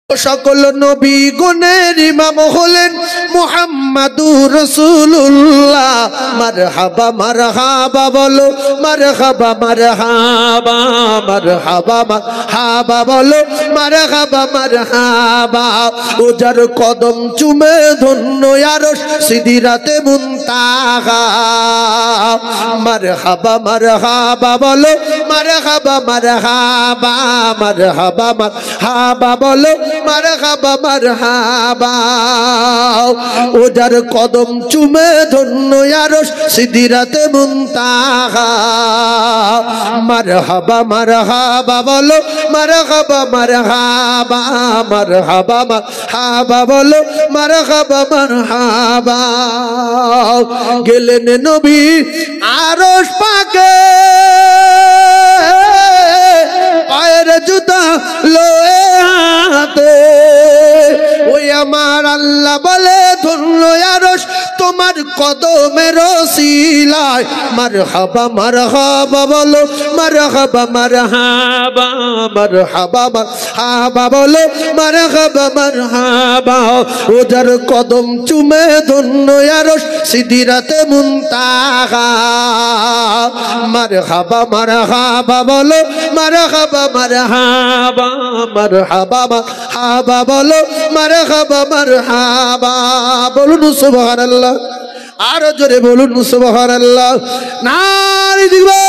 সকল নবী গণের ইমাম হলেন মুহাম্মাদুর রাসূলুল্লাহ। মারহাবা মারহাবা বলো, মারহাবা মারহাবা, মারহাবা মারহাবা বলো, মারহাবা মারহাবা। ও যার কদম চুমে ধন্য আরশ সিদরাতে মুনতাহা। মারহাবা মারহাবা বলো, মারহাবা মারহাবা, মারহাবা মারহাবা বলো, মারহাবা মারহাবা। ও যার কদম চুমে ধন্য আরশ সিদরাতে মুনতাহা। মারহাবা মারহাবা বলো, মারহাবা মারহাবা, মারহাবা মারহাবা বলো, মারহাবা মারহাবা। গেলেন নবী আরশ পাকে, পায়ের জুতা লয়ে হাতে। ওই আমার আল্লাহ বলে ধন্য আরশ তোমার কদমের ওসিলায়। মারহাবা মারহাবা বলো, মারহাবা মারহাবা, মারহাবা মারহাবা বলো, মারহাবা মারহাবা। ও যার কদম চুমে ধন্য আরশ সিদরাতে মুনতাহা। মারহাবা মারহাবা বলো, মারহাবা মারহাবা, মারহাবা মারহাবা বলো, মারহাবা মারহাবা। বলুন সুবহানাল্লাহ, আরো জোরে বলুন সুবহানাল্লাহ। নারী দিবে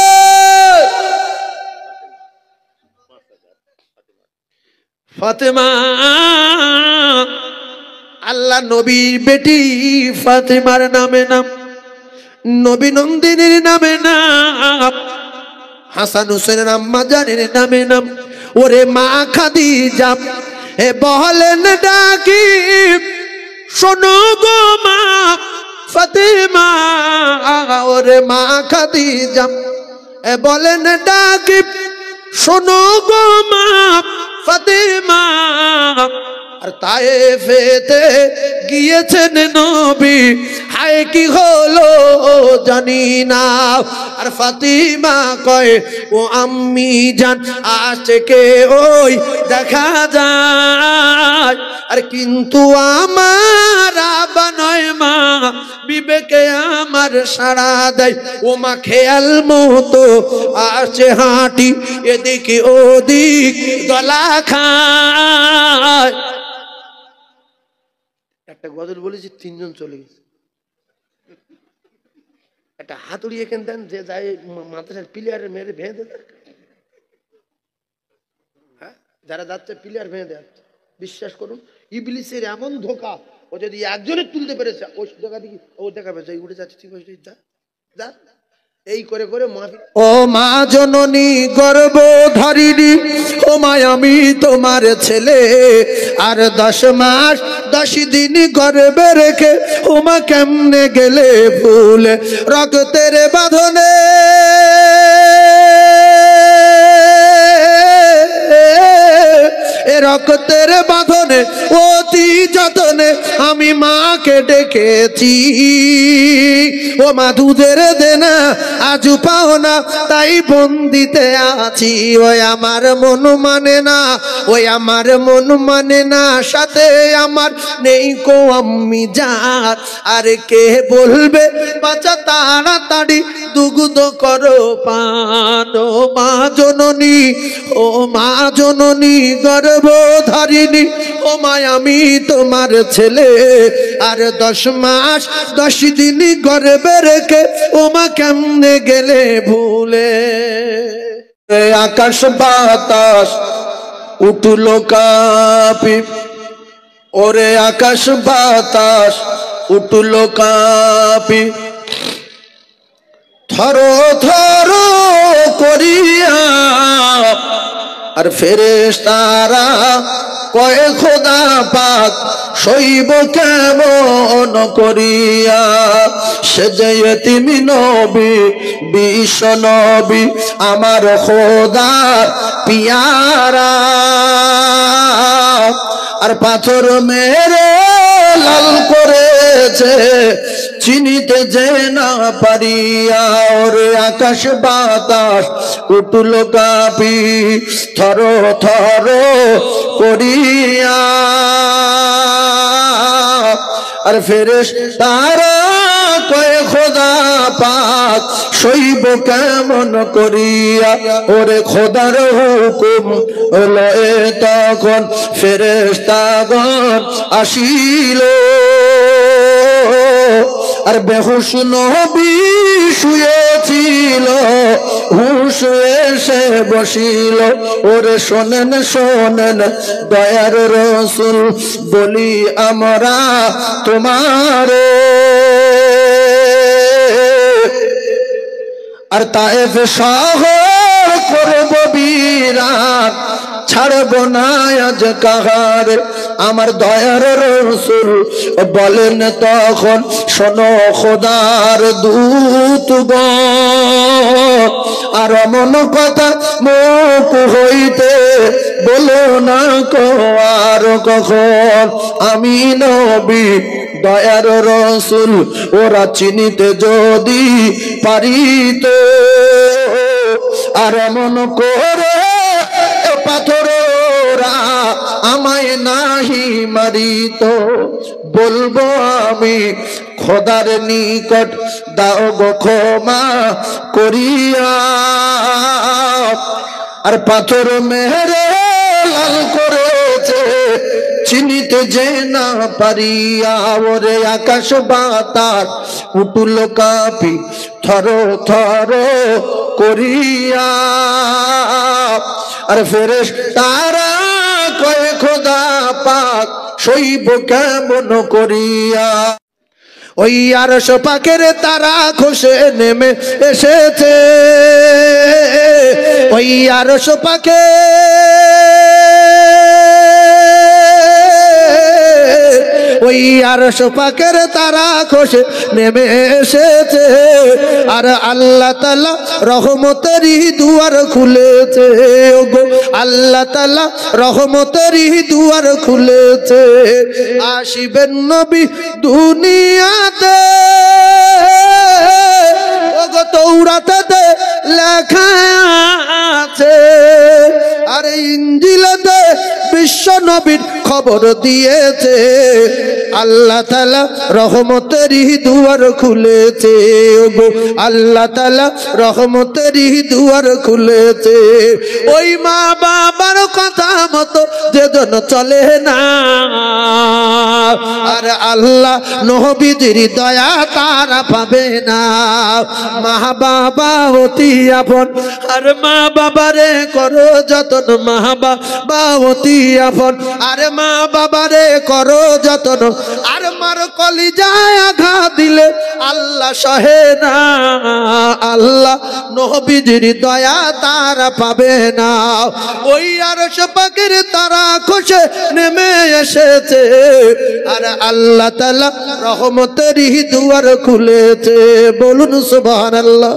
ফাতেমা, আল্লাহ নবীর বেটি ফাতেমার নামে নাম, নবী নন্দিনীর নামে নাম, হাসান হুসেনের আম্মা জানের নামে নাম। ওরে মা খাদিজা এ বলেন ডাকি, শোনো গো মা ফাতেমা। ওরে মা খাদিজা এ বলেন ডাকি, শোনো গো মা ফাতেমা। আর তায়েফেতে গিয়েছেন নবী, হায় কি হলো জানি না। আর ফাতিমা কয় ও আম্মি জান আজকে ওই দেখা যায়। আর কিন্তু আমার আব্বা নয় মা, বিবেকে আমার সাড়া দেয়। ও মা খেয়াল মতো আসে হাঁটি, এদিকে ওদিক গলা খায়। একটা গজল বলেছি, তিনজন চলে গেছে। একটা হাতুড়ি এখানে দেন, যে যায় মাদ্রাসার প্লেয়ারের মেরে ভেঙে দেন। হ্যাঁ, যারা যাচ্ছে প্লেয়ার ভেঙে দেয়। বিশ্বাস করুন, ইবলিসের এমন ধোকা, ও যদি একজনের তুলতে পেরেছে, ওই দেখা দেখি ও দেখা পেয়েছে উঠে যাচ্ছে, ঠিক আছে যা যা, এই করে করে মাহফিল। ও মা জননী গর্ভধারিণী, ও মা আমি তোমার ছেলে। আর 10 মাস 10 দিন গর্ভে রেখে ও মা কেমনে গেলে ভুলে রক্তের বাঁধনে। রক্তের বাঁধনে অতি যতনে আমি মাকে ডেকেছি। ও মা দুধের দেনা আজ পাও না, তাই বন্দিতে আছি। ওই আমার মন মানে না, ওই আমার মন মানে না, সাথে আমার নেই কো আম্মি জান। আর কে বলবে বাচ্চা তাড়াতাড়ি দুগ্ধ করো পান। ও মা জননী, ও মা জননী গর্ভধারিণী, ও মা আমি তোমার ছেলে। আর 10 মাস 10 দিন গর্ভে রেখে ও মা কেমনে গেলে ভুলে। আকাশ বাতাস উঠলো কাঁপি, ওরে আকাশ বাতাস উঠলো কাঁপি। থরো থরো করিয়া আর ফেরেশতারা কয় খোদা পাক সইব কেমন করিয়া। সে যে এতিম নবী বিশ্ব নবী আমার খোদা পিয়ারা। আর পাথর মেরে লাল করেছে চিনিতে যে না পারিয়া। ওরে আকাশ বাতাস উঠল কাঁপি থর থর করিয়া। আর ফেরেশতারা কয় খোদা পাক সইব কেমন করিয়া ওরে খোদার হুকুম লয়ে তখন ফেরেশতাগণ আসিল আর বেহুশ নবী শুয়েছিল হুশ এসে বসিল ওরে শোনেন শোনেন দয়ার রাসূল বলি আমরা তোমারে আর তায়েফ শহর করব বিরাট ছাড়ব না আজ কাহার আমার দয়ার রাসূল বলেন তখন শোনো খোদার দূতগণ আর মন কথা মুখ হইতে বলো না কো আর কখন আমি নবী দয়ার রাসূল ওরা চিনিতে যদি পারিত আর মন করে পাথরেরা আমায় নাহি মারিত বলবো আমি খোদার নিকট দাও গো ক্ষমা করিয়া আর পাথর মেরে লাল করেছে চিনিতে যে না পারিয়া ওরে আকাশ বাতাস উঠল কাঁপি থর থর করিয়া আর ফেরেশতারা কয় খোদা পাক সইব কেমন করিয়া ওই আরশ পাকের তারা খসে নেমে এসেছে ওই আরশ পাকে ওই আরশ পাকের তারা খসে নেমে এসেছে আর আল্লাহ তাআলা রহমতেরই দুয়ার খুলেছে ওগো আল্লাহ তাআলা রহমতেরই দুয়ার খুলেছে আসিবেন নবী দুনিয়াতে ওগো তাওরাতে লেখা আছে আর ইনজিলেতে বিশ্ব নবীর খবর দিয়েছে আল্লাহ তাআলা রহমতেরই দুয়ার খুলেছে ওগো আল্লাহ তাআলা রহমতেরই দুয়ার খুলেছে ওই মা বাবার কথা মতো যেজন চলে না আর আল্লাহ নবীর দয়া তারা পাবে না মা বাবা অতি আপন আর মা বাবারে করো যতন মা বাবা অতি আপন আর মা বাবারে করো যতন আর মার কলিজায় আঘাত দিলে আল্লাহ সহে না আল্লাহ নবীর দয়া তারা পাবে না ওই আরশ পাকের তারা খসে নেমে এসেছে আর আল্লাহ তাআলা রহমতেরই দুয়ার খুলেছে বলুন সুবহানাল্লাহ।